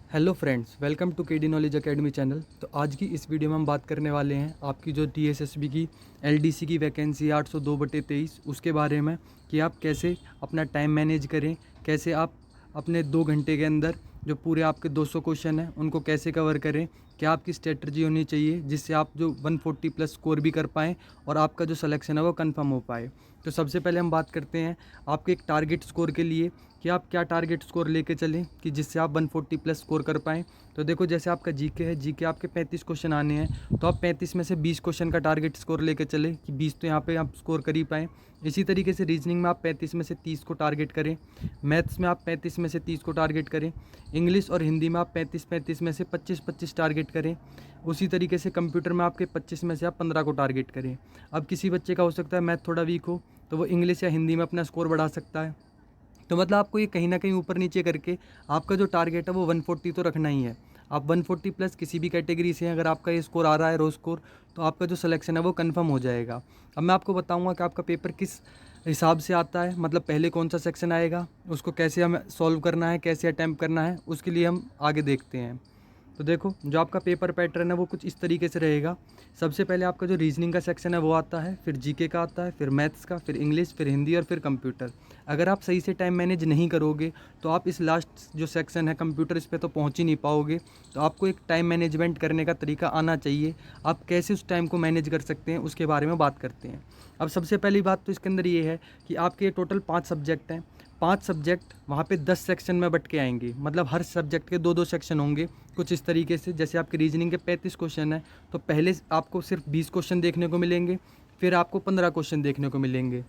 Hello friends, welcome to KD knowledge academy channel. तो आज की इस वीडियो में हम बात करने वाले हैं आपकी जो टीएसएसबी की एलडीसी की वैकेंसी 802/23 उसके बारे में कि आप कैसे अपना टाइम मैनेज करें, कैसे आप अपने 2 घंटे के अंदर जो पूरे आपके 200 क्वेश्चन हैं उनको कैसे कवर करें, क्या आपकी स्ट्रेटजी होनी चाहिए जिससे आप जो 140 प्लस स्कोर भी कर पाएँ और आपका जो सिलेक्शन है वो कंफर्म हो पाए। तो सबसे पहले हम बात करते हैं आपके एक टारगेट स्कोर के लिए कि आप क्या टारगेट स्कोर लेके चलें कि जिससे आप 140 प्लस स्कोर कर पाएँ। तो देखो, जैसे आपका जीके है, जीके आपके 35 क्वेश्चन आने हैं, तो आप 35 में से 20 क्वेश्चन का टारगेट स्कोर लेके चलें कि 20 तो यहाँ पे आप स्कोर कर ही पाएँ। इसी तरीके से रीजनिंग में आप 35 में से 30 को टारगेट करें, मैथ्स में आप 35 में से 30 को टारगेट करें, इंग्लिश और हिंदी में आप 35 में से 25 टारगेट करें। उसी तरीके से कंप्यूटर में आपके 25 में से आप 15 को टारगेट करें। अब किसी बच्चे का हो सकता है मैथ थोड़ा वीक हो, तो वो इंग्लिश या हिंदी में अपना स्कोर बढ़ा सकता है। तो मतलब आपको ये कहीं ना कहीं ऊपर नीचे करके आपका जो टारगेट है वो 140 तो रखना ही है। आप 140 प्लस किसी भी कैटेगरी से अगर आपका ये स्कोर आ रहा है रो स्कोर, तो आपका जो सिलेक्शन है वो कंफर्म हो जाएगा। अब मैं आपको बताऊंगा कि आपका पेपर किस हिसाब से आता है, मतलब पहले कौन सा सेक्शन आएगा, उसको कैसे हमें सॉल्व करना है, कैसे अटैम्प्ट करना है, उसके लिए हम आगे देखते हैं। तो देखो, जो आपका पेपर पैटर्न है वो कुछ इस तरीके से रहेगा। सबसे पहले आपका जो रीजनिंग का सेक्शन है वो आता है, फिर जीके का आता है, फिर मैथ्स का, फिर इंग्लिश, फिर हिंदी और फिर कंप्यूटर। अगर आप सही से टाइम मैनेज नहीं करोगे तो आप इस लास्ट जो सेक्शन है कंप्यूटर, इस पे तो पहुंच ही नहीं पाओगे। तो आपको एक टाइम मैनेजमेंट करने का तरीका आना चाहिए। आप कैसे उस टाइम को मैनेज कर सकते हैं उसके बारे में बात करते हैं। अब सबसे पहली बात तो इसके अंदर ये है कि आपके टोटल 5 सब्जेक्ट हैं। 5 सब्जेक्ट वहाँ पे 10 सेक्शन में बट के आएंगे, मतलब हर सब्जेक्ट के 2-2 सेक्शन होंगे। कुछ इस तरीके से, जैसे आपके रीजनिंग के 35 क्वेश्चन हैं, तो पहले आपको सिर्फ 20 क्वेश्चन देखने को मिलेंगे, फिर आपको 15 क्वेश्चन देखने को मिलेंगे।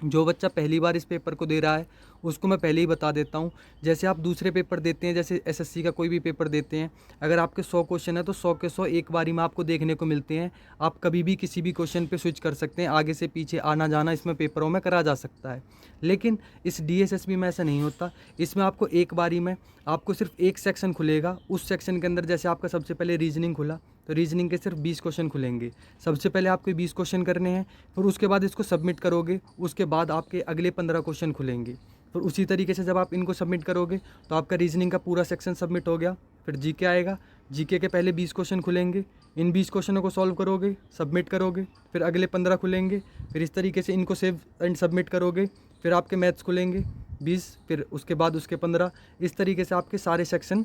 जो बच्चा पहली बार इस पेपर को दे रहा है उसको मैं पहले ही बता देता हूँ, जैसे आप दूसरे पेपर देते हैं, जैसे एसएससी का कोई भी पेपर देते हैं, अगर आपके 100 क्वेश्चन है तो 100 के 100 एक बारी में आपको देखने को मिलते हैं। आप कभी भी किसी भी क्वेश्चन पे स्विच कर सकते हैं, आगे से पीछे आना जाना इसमें पेपरों में करा जा सकता है। लेकिन इस डीएसएसबी में ऐसा नहीं होता। इसमें आपको एक बारी में आपको सिर्फ एक सेक्शन खुलेगा। उस सेक्शन के अंदर जैसे आपका सबसे पहले रीजनिंग खुला, तो रीजनिंग के सिर्फ 20 क्वेश्चन खुलेंगे। सबसे पहले आपके 20 क्वेश्चन करने हैं, फिर उसके बाद इसको सबमिट करोगे, उसके बाद आपके अगले 15 क्वेश्चन खुलेंगे। फिर उसी तरीके से जब आप इनको सबमिट करोगे तो आपका रीजनिंग का पूरा सेक्शन सबमिट हो गया। फिर जीके आएगा, जीके के पहले 20 क्वेश्चन खुलेंगे, इन 20 क्वेश्चनों को सॉल्व करोगे, सबमिट करोगे, फिर अगले 15 खुलेंगे, फिर इस तरीके से इनको सेव एंड सबमिट करोगे, फिर आपके मैथ्स खुलेंगे 20, फिर उसके बाद उसके 15। इस तरीके से आपके सारे सेक्शन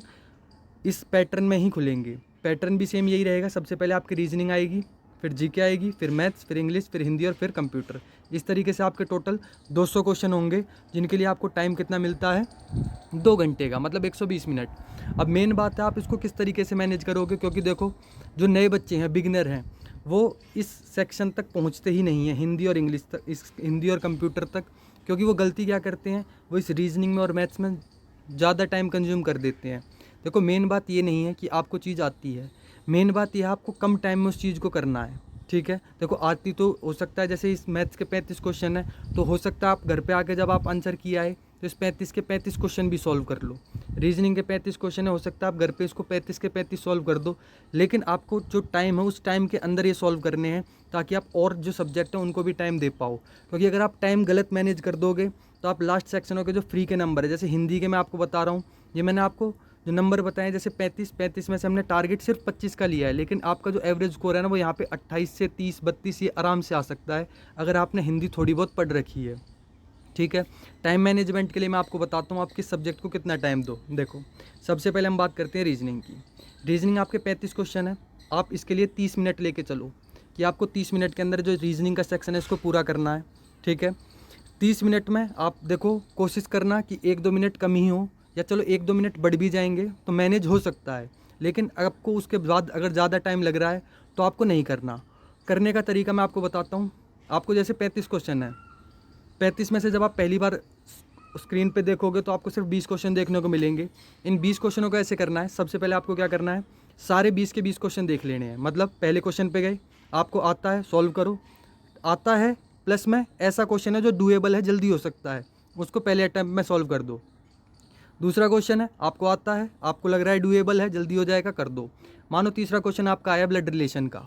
इस पैटर्न में ही खुलेंगे। पैटर्न भी सेम यही रहेगा, सबसे पहले आपकी रीजनिंग आएगी, फिर जीके आएगी, फिर मैथ्स, फिर इंग्लिश, फिर हिंदी और फिर कंप्यूटर। इस तरीके से आपके टोटल 200 क्वेश्चन होंगे, जिनके लिए आपको टाइम कितना मिलता है, 2 घंटे का, मतलब 120 मिनट। अब मेन बात है आप इसको किस तरीके से मैनेज करोगे, क्योंकि देखो, जो नए बच्चे हैं, बिगिनर हैं, वो इस सेक्शन तक पहुँचते ही नहीं हैं, हिंदी और इंग्लिश तक, इस हिंदी और कंप्यूटर तक। क्योंकि वो गलती क्या करते हैं, वो इस रीजनिंग में और मैथ्स में ज़्यादा टाइम कंज्यूम कर देते हैं। देखो, मेन बात ये नहीं है कि आपको चीज़ आती है, मेन बात यह है आपको कम टाइम में उस चीज़ को करना है। ठीक है, देखो, आती तो हो सकता है, जैसे इस मैथ्स के 35 क्वेश्चन है, तो हो सकता है आप घर पे आके जब आप आंसर किया है तो इस 35 के 35 क्वेश्चन भी सॉल्व कर लो। रीजनिंग के 35 क्वेश्चन है, हो सकता है आप घर पे इसको 35 के 35 सॉल्व कर दो। लेकिन आपको जो टाइम है उस टाइम के अंदर ये सॉल्व करने हैं, ताकि आप और जो सब्जेक्ट हैं उनको भी टाइम दे पाओ। क्योंकि अगर आप टाइम गलत मैनेज कर दोगे तो आप लास्ट सेक्शनों के जो फ्री के नंबर है, जैसे हिंदी के मैं आपको बता रहा हूँ, ये मैंने आपको जो नंबर बताएं, जैसे 35 में से हमने टारगेट सिर्फ 25 का लिया है, लेकिन आपका जो एवरेज स्कोर है ना वो यहाँ पे 28 से 30 32 ये आराम से आ सकता है, अगर आपने हिंदी थोड़ी बहुत पढ़ रखी है। ठीक है, टाइम मैनेजमेंट के लिए मैं आपको बताता हूँ आप किस सब्जेक्ट को कितना टाइम दो। देखो, सबसे पहले हम बात करते हैं रीजनिंग की। रीजनिंग आपके 35 क्वेश्चन है, आप इसके लिए 30 मिनट लेके चलो कि आपको 30 मिनट के अंदर जो रीजनिंग का सेक्शन है इसको पूरा करना है। ठीक है, 30 मिनट में आप देखो, कोशिश करना कि 1-2 मिनट कम ही हो, या चलो 1-2 मिनट बढ़ भी जाएंगे तो मैनेज हो सकता है। लेकिन आपको उसके बाद अगर ज़्यादा टाइम लग रहा है तो आपको नहीं करना। करने का तरीका मैं आपको बताता हूँ। आपको जैसे 35 क्वेश्चन है, 35 में से जब आप पहली बार स्क्रीन पे देखोगे तो आपको सिर्फ 20 क्वेश्चन देखने को मिलेंगे। इन 20 क्वेश्चनों को ऐसे करना है, सबसे पहले आपको क्या करना है, सारे 20 के 20 क्वेश्चन देख लेने हैं। मतलब पहले क्वेश्चन पे गए, आपको आता है सॉल्व करो, आता है प्लस में ऐसा क्वेश्चन है जो डूएबल है, जल्दी हो सकता है, उसको पहले अटैम्प्ट में सॉल्व कर दो। दूसरा क्वेश्चन है, आपको आता है, आपको लग रहा है डूएबल है, जल्दी हो जाएगा, कर दो। मानो तीसरा क्वेश्चन आपका आया ब्लड रिलेशन का,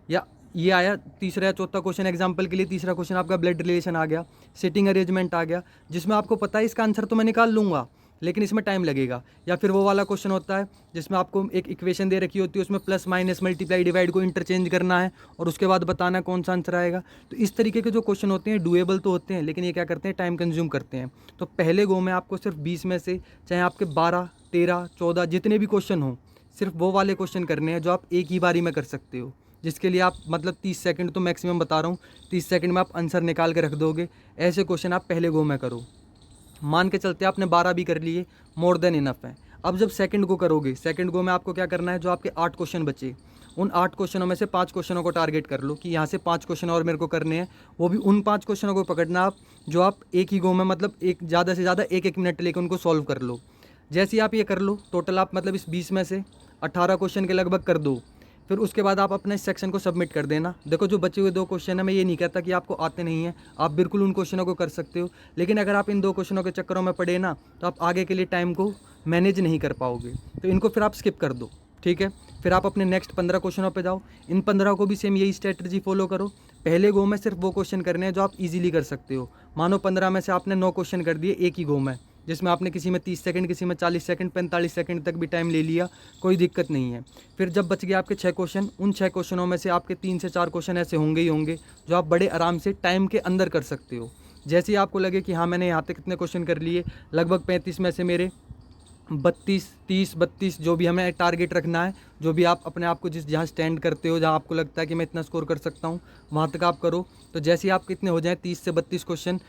या ये आया तीसरा या चौथा क्वेश्चन, एग्जांपल के लिए तीसरा क्वेश्चन आपका ब्लड रिलेशन आ गया, सिटिंग अरेंजमेंट आ गया, जिसमें आपको पता है इसका आंसर तो मैं निकाल लूँगा, लेकिन इसमें टाइम लगेगा। या फिर वो वाला क्वेश्चन होता है जिसमें आपको एक इक्वेशन दे रखी होती है, उसमें प्लस माइनस मल्टीप्लाई डिवाइड को इंटरचेंज करना है और उसके बाद बताना है कौन सा आंसर आएगा। तो इस तरीके के जो क्वेश्चन होते हैं डुएबल तो होते हैं, लेकिन ये क्या करते हैं, टाइम कंज्यूम करते हैं। तो पहले गो में आपको सिर्फ 20 में से चाहे आपके 12, 13, 14 जितने भी क्वेश्चन हो, सिर्फ वो वाले क्वेश्चन करने हैं जो आप एक ही बारी में कर सकते हो, जिसके लिए आप मतलब 30 सेकंड तो मैक्सिमम बता रहा हूँ, 30 सेकंड में आप आंसर निकाल के रख दोगे। ऐसे क्वेश्चन आप पहले गो में करो। मान के चलते आपने 12 भी कर लिए, मोर देन इनफ है। अब जब सेकंड गो करोगे, सेकंड गो में आपको क्या करना है, जो आपके 8 क्वेश्चन बचे, उन 8 क्वेश्चनों में से 5 क्वेश्चनों को टारगेट कर लो कि यहाँ से 5 क्वेश्चन और मेरे को करने हैं। वो भी उन 5 क्वेश्चनों को पकड़ना आप जो आप एक ही गो में मतलब एक ज़्यादा से ज़्यादा एक मिनट लेकर उनको सॉल्व कर लो। जैसे ही आप ये कर लो, टोटल आप मतलब इस 20 में से 18 क्वेश्चन के लगभग कर दो। फिर उसके बाद आप अपने इस सेक्शन को सबमिट कर देना। देखो जो बचे हुए 2 क्वेश्चन है, मैं ये नहीं कहता कि आपको आते नहीं हैं, आप बिल्कुल उन क्वेश्चनों को कर सकते हो, लेकिन अगर आप इन 2 क्वेश्चनों के चक्करों में पड़े ना, तो आप आगे के लिए टाइम को मैनेज नहीं कर पाओगे। तो इनको फिर आप स्किप कर दो, ठीक है। फिर आप अपने नेक्स्ट 15 क्वेश्चनों पे जाओ। इन 15 को भी सेम यही स्ट्रेटजी फॉलो करो। पहले गो में सिर्फ वो क्वेश्चन करने हैं जो आप इजीली कर सकते हो। मानो 15 में से आपने 9 क्वेश्चन कर दिए एक ही गो में, जिसमें आपने किसी में 30 सेकंड, किसी में 40 सेकंड, 45 सेकंड तक भी टाइम ले लिया, कोई दिक्कत नहीं है। फिर जब बच गए आपके 6 क्वेश्चन, उन 6 क्वेश्चनों में से आपके 3 से 4 क्वेश्चन ऐसे होंगे ही होंगे जो आप बड़े आराम से टाइम के अंदर कर सकते हो। जैसे ही आपको लगे कि हाँ मैंने यहाँ तक कितने क्वेश्चन कर लिए, लगभग 35 में से मेरे 32, 30, 32 जो भी हमें टारगेट रखना है, जो भी आप अपने आप को जहाँ स्टैंड करते हो, जहाँ आपको लगता है कि मैं इतना स्कोर कर सकता हूँ, वहाँ तक आप करो। तो जैसे ही आप कितने हो जाएँ 30 से 32 क्वेश्चन,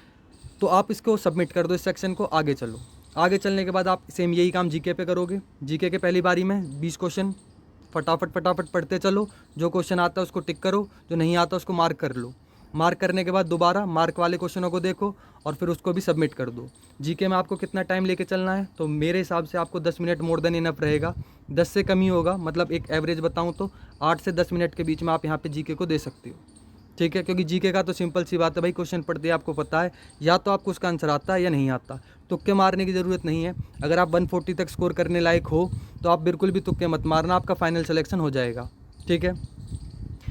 तो आप इसको सबमिट कर दो, इस सेक्शन को आगे चलो। आगे चलने के बाद आप सेम यही काम जीके पे करोगे। जीके के पहली बारी में 20 क्वेश्चन फटाफट पढ़ते चलो। जो क्वेश्चन आता है उसको टिक करो, जो नहीं आता उसको मार्क कर लो। मार्क करने के बाद दोबारा मार्क वाले क्वेश्चनों को देखो और फिर उसको भी सबमिट कर दो। जीके में आपको कितना टाइम लेके चलना है, तो मेरे हिसाब से आपको 10 मिनट मोर देन इनफ रहेगा। 10 से कम ही होगा, मतलब एक एवरेज बताऊँ तो 8 से 10 मिनट के बीच में आप यहाँ पे जीके को दे सकते हो, ठीक है। क्योंकि जीके का तो सिंपल सी बात है भाई, क्वेश्चन पढ़ते ही आपको पता है या तो आपको उसका आंसर आता है या नहीं आता। तुक्के मारने की ज़रूरत नहीं है। अगर आप 140 तक स्कोर करने लायक हो तो आप बिल्कुल भी तुक्के मत मारना, आपका फाइनल सिलेक्शन हो जाएगा, ठीक है।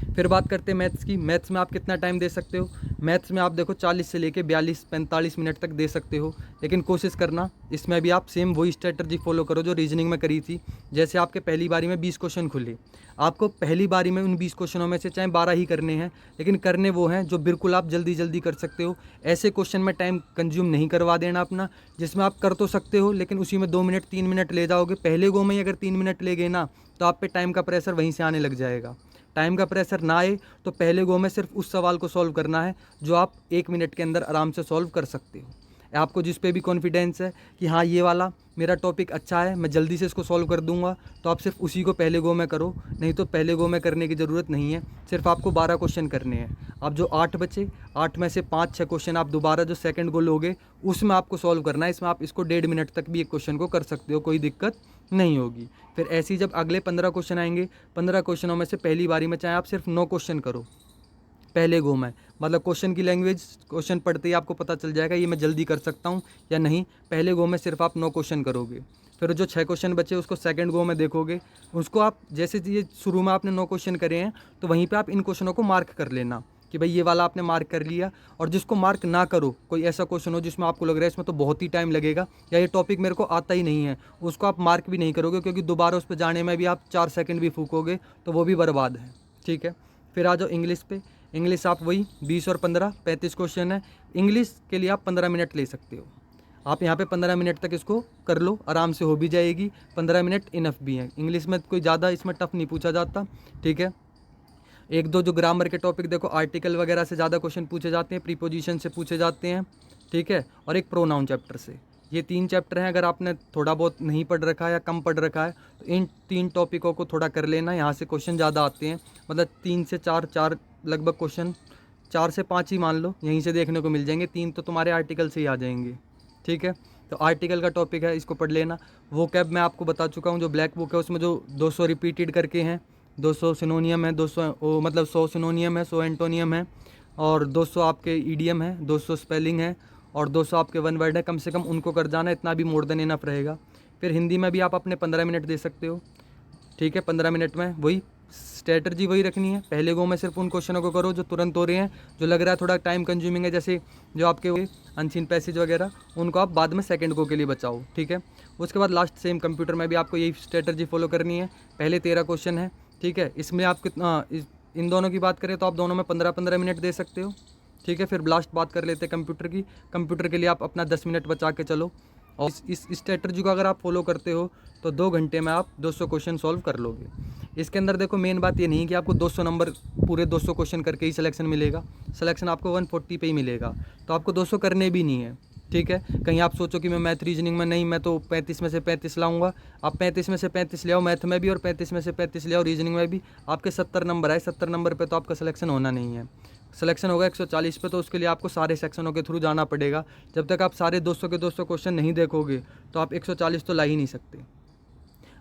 फिर बात करते हैं मैथ्स की। मैथ्स में आप कितना टाइम दे सकते हो। मैथ्स में आप देखो 40 से लेके 42-45 मिनट तक दे सकते हो, लेकिन कोशिश करना इसमें भी आप सेम वही स्ट्रेटजी फॉलो करो जो रीजनिंग में करी थी। जैसे आपके पहली बारी में 20 क्वेश्चन खुले, आपको पहली बारी में उन 20 क्वेश्चनों में से चाहे 12 ही करने हैं, लेकिन करने वो हैं जो बिल्कुल आप जल्दी जल्दी कर सकते हो। ऐसे क्वेश्चन में टाइम कंज्यूम नहीं करवा देना अपना, जिसमें आप कर तो सकते हो लेकिन उसी में 2 मिनट 3 मिनट ले जाओगे। पहले गो में ही अगर 3 मिनट ले गए ना, तो आप पे टाइम का प्रेशर वहीं से आने लग जाएगा। टाइम का प्रेशर ना आए तो पहले गो में सिर्फ उस सवाल को सॉल्व करना है जो आप 1 मिनट के अंदर आराम से सॉल्व कर सकते हो। आपको जिस पे भी कॉन्फिडेंस है कि हाँ ये वाला मेरा टॉपिक अच्छा है, मैं जल्दी से इसको सॉल्व कर दूंगा, तो आप सिर्फ उसी को पहले गो में करो। नहीं तो पहले गो में करने की ज़रूरत नहीं है। सिर्फ आपको 12 क्वेश्चन करने हैं। अब जो 8 बचे, 8 में से 5-6 क्वेश्चन आप दोबारा जो सेकंड गो लोगे उसमें आपको सॉल्व करना है। इसमें आप इसको 1.5 मिनट तक भी एक क्वेश्चन को कर सकते हो, कोई दिक्कत नहीं होगी। फिर ऐसे ही जब अगले 15 क्वेश्चन आएंगे, 15 क्वेश्चनों में से पहली बारी में चाहे आप सिर्फ 9 क्वेश्चन करो पहले गो में, मतलब क्वेश्चन की लैंग्वेज क्वेश्चन पढ़ते ही आपको पता चल जाएगा ये मैं जल्दी कर सकता हूँ या नहीं। पहले गो में सिर्फ आप 9 क्वेश्चन करोगे। फिर जो 6 क्वेश्चन बचे उसको सेकंड गो में देखोगे। उसको आप जैसे ये शुरू में आपने 9 क्वेश्चन करे हैं, तो वहीं पे आप इन क्वेश्चनों को मार्क कर लेना कि भाई ये वाला आपने मार्क कर लिया। और जिसको मार्क ना करो, कोई ऐसा क्वेश्चन हो जिसमें आपको लग रहा है इसमें तो बहुत ही टाइम लगेगा या ये टॉपिक मेरे को आता ही नहीं है, उसको आप मार्क भी नहीं करोगे, क्योंकि दोबारा उस पर जाने में भी आप 4 सेकंड भी फूकोगे तो वो भी बर्बाद है, ठीक है। फिर आ जाओ इंग्लिश पे। इंग्लिश आप वही 20 और 15 35 क्वेश्चन है। इंग्लिश के लिए आप 15 मिनट ले सकते हो। आप यहाँ पे 15 मिनट तक इसको कर लो, आराम से हो भी जाएगी। 15 मिनट इनफ भी है। इंग्लिश में कोई ज़्यादा इसमें टफ नहीं पूछा जाता, ठीक है। एक दो जो ग्रामर के टॉपिक देखो, आर्टिकल वगैरह से ज़्यादा क्वेश्चन पूछे जाते हैं, प्रीपोजिशन से पूछे जाते हैं, ठीक है। और एक प्रोनाउन चैप्टर से। ये 3 चैप्टर हैं। अगर आपने थोड़ा बहुत नहीं पढ़ रखा है या कम पढ़ रखा है तो इन 3 टॉपिकों को थोड़ा कर लेना। यहाँ से क्वेश्चन ज़्यादा आते हैं, मतलब 3 से 4 लगभग क्वेश्चन, 4 से 5 ही मान लो यहीं से देखने को मिल जाएंगे। 3 तो तुम्हारे आर्टिकल से ही आ जाएंगे, ठीक है। तो आर्टिकल का टॉपिक है, इसको पढ़ लेना। वो कैब मैं आपको बता चुका हूँ, जो ब्लैक बुक है उसमें जो 200 रिपीटेड करके हैं, 200 सिनोनियम है, 200 मतलब 100 सिनोनियम है, 100 एंटोनियम है, और 200 आपके ईडियम है, 200 स्पेलिंग है, और 200 आपके 1 वर्ड है। कम से कम उनको कर जाना, इतना भी मोर देन इनफ रहेगा। फिर हिंदी में भी आप अपने 15 मिनट दे सकते हो, ठीक है। 15 मिनट में वही स्ट्रैटर्जी वही रखनी है, पहले गो में सिर्फ उन क्वेश्चनों को करो जो तुरंत हो रहे हैं, जो लग रहा है थोड़ा टाइम कंज्यूमिंग है, जैसे जो आपके हुए अनसीन पैसेज वगैरह, उनको आप बाद में सेकंड गो के लिए बचाओ, ठीक है। उसके बाद लास्ट सेम कंप्यूटर में भी आपको यही स्ट्रैटर्जी फॉलो करनी है। पहले 13 क्वेश्चन है, ठीक है, इसमें आप कितना इन दोनों की बात करें तो आप दोनों में 15-15 मिनट दे सकते हो, ठीक है। फिर लास्ट बात कर लेते हैं कंप्यूटर की। कंप्यूटर के लिए आप अपना 10 मिनट बचा के चलो, और इस स्ट्रैटर्जी को अगर आप फॉलो करते हो तो 2 घंटे में आप 200 क्वेश्चन सॉल्व कर लोगे। इसके अंदर देखो मेन बात ये नहीं कि आपको 200 नंबर पूरे 200 क्वेश्चन करके ही सिलेक्शन मिलेगा, सिलेक्शन आपको 140 पे ही मिलेगा, तो आपको 200 करने भी नहीं है, ठीक है। कहीं आप सोचो कि मैं मैथ रीजनिंग में नहीं, मैं तो 35 में से 35 लाऊंगा, आप 35 में से 35 ले आओ मैथ में भी, और 35 में से 35 ले आओ रीजनिंग में भी, आपके 70 नंबर आए, 70 नंबर पे तो आपका सिलेक्शन होना नहीं है। सिलेक्शन होगा 140 पे, तो उसके लिए आपको सारे सेक्शनों के थ्रू जाना पड़ेगा। जब तक आप सारे 200 के 200 क्वेश्चन नहीं देखोगे तो आप 140 तो ला ही नहीं सकते।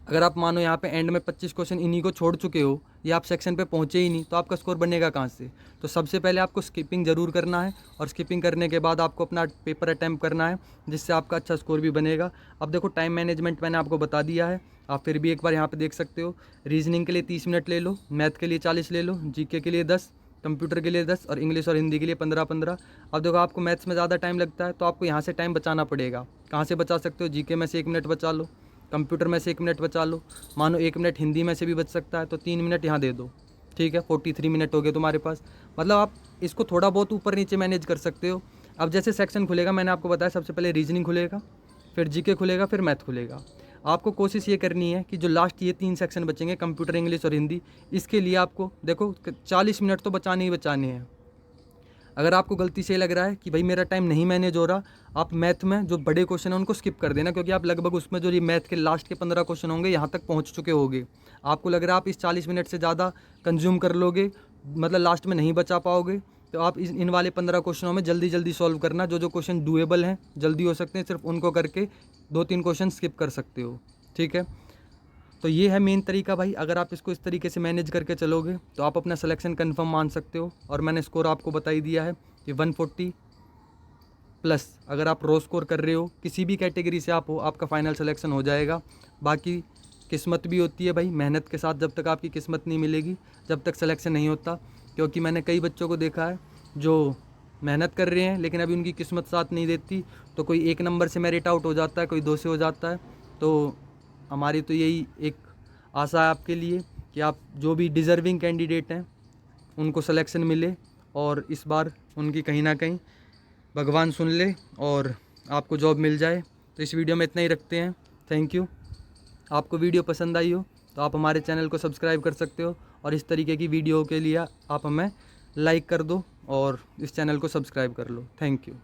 अगर आप मानो यहाँ पे एंड में 25 क्वेश्चन इन्हीं को छोड़ चुके हो, या आप सेक्शन पे पहुँचे ही नहीं, तो आपका स्कोर बनेगा कहाँ से। तो सबसे पहले आपको स्किपिंग ज़रूर करना है, और स्किपिंग करने के बाद आपको अपना पेपर अटैम्प्ट करना है, जिससे आपका अच्छा स्कोर भी बनेगा। अब देखो टाइम मैनेजमेंट मैंने आपको बता दिया है, आप फिर भी एक बार यहाँ पे देख सकते हो। रीजनिंग के लिए 30 मिनट ले लो, मैथ के लिए 40 ले लो, जीके के लिए 10, कंप्यूटर के लिए 10, और इंग्लिश और हिंदी के लिए 15-15। अब देखो आपको मैथ्स में ज़्यादा टाइम लगता है, तो आपको यहाँ से टाइम बचाना पड़ेगा। कहाँ से बचा सकते हो? जीके में से 1 मिनट बचा लो, कंप्यूटर में से 1 मिनट बचा लो, मानो 1 मिनट हिंदी में से भी बच सकता है, तो 3 मिनट यहाँ दे दो, ठीक है। 43 मिनट हो गए तुम्हारे पास। मतलब आप इसको थोड़ा बहुत ऊपर नीचे मैनेज कर सकते हो। अब जैसे सेक्शन खुलेगा, मैंने आपको बताया सबसे पहले रीजनिंग खुलेगा, फिर जीके खुलेगा, फिर मैथ खुलेगा। आपको कोशिश ये करनी है कि जो लास्ट ये 3 सेक्शन बचेंगे, कंप्यूटर, इंग्लिश और हिंदी, इसके लिए आपको देखो 40 मिनट तो बचाने ही बचाने हैं। अगर आपको गलती से लग रहा है कि भाई मेरा टाइम नहीं मैनेज हो रहा, आप मैथ में जो बड़े क्वेश्चन हैं उनको स्किप कर देना, क्योंकि आप लगभग उसमें जो ये मैथ के लास्ट के 15 क्वेश्चन होंगे यहाँ तक पहुँच चुके होंगे। आपको लग रहा है आप इस 40 मिनट से ज़्यादा कंज्यूम कर लोगे, मतलब लास्ट में नहीं बचा पाओगे, तो आप इन वाले 15 क्वेश्चनों में जल्दी जल्दी सॉल्व करना। जो क्वेश्चन डूएबल हैं, जल्दी हो सकते हैं, सिर्फ उनको करके 2-3 क्वेश्चन स्किप कर सकते हो, ठीक है। तो ये है मेन तरीका भाई। अगर आप इसको इस तरीके से मैनेज करके चलोगे तो आप अपना सिलेक्शन कंफर्म मान सकते हो। और मैंने स्कोर आपको बता ही दिया है कि 140 प्लस अगर आप रो स्कोर कर रहे हो, किसी भी कैटेगरी से आप हो, आपका फाइनल सिलेक्शन हो जाएगा। बाकी किस्मत भी होती है भाई, मेहनत के साथ जब तक आपकी किस्मत नहीं मिलेगी, जब तक सिलेक्शन नहीं होता। क्योंकि मैंने कई बच्चों को देखा है जो मेहनत कर रहे हैं लेकिन अभी उनकी किस्मत साथ नहीं देती, तो कोई 1 नंबर से मेरिट आउट हो जाता है, कोई 2 से हो जाता है। तो हमारी तो यही एक आशा है आपके लिए कि आप जो भी डिज़र्विंग कैंडिडेट हैं उनको सिलेक्शन मिले, और इस बार उनकी कहीं ना कहीं भगवान सुन ले और आपको जॉब मिल जाए। तो इस वीडियो में इतना ही रखते हैं। Thank you. आपको वीडियो पसंद आई हो तो आप हमारे चैनल को सब्सक्राइब कर सकते हो, और इस तरीके की वीडियो के लिए आप हमें लाइक कर दो और इस चैनल को सब्सक्राइब कर लो। Thank you.